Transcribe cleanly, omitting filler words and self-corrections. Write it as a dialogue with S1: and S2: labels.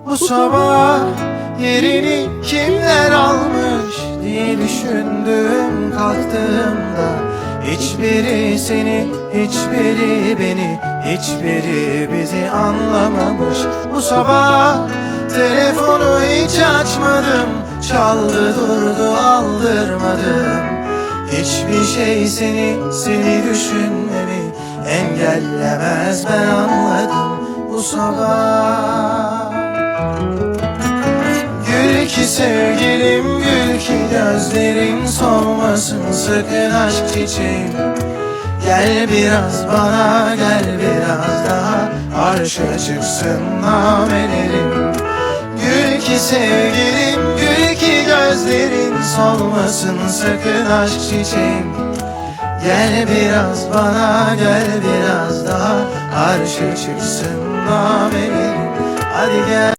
S1: Bu sabah yerini kimler almış diye düşündüm kalktığımda. Hiçbiri seni, hiçbiri beni, hiçbiri bizi anlamamış. Bu sabah telefonu hiç açmadım, çaldı durdu aldırmadım. Hiçbir şey seni düşünmemi engellemez, ben anladım bu sabah. Gül ki sevgilim, gül ki gözlerin solmasın sakın aşk çiçeğim. Gel biraz bana, gel biraz daha, arşa çıksın namelerim. Gül ki sevgilim, gül ki gözlerin solmasın sakın aşk çiçeğim. Gel biraz bana, gel biraz daha, arşa çıksın namelerim. Hadi gel.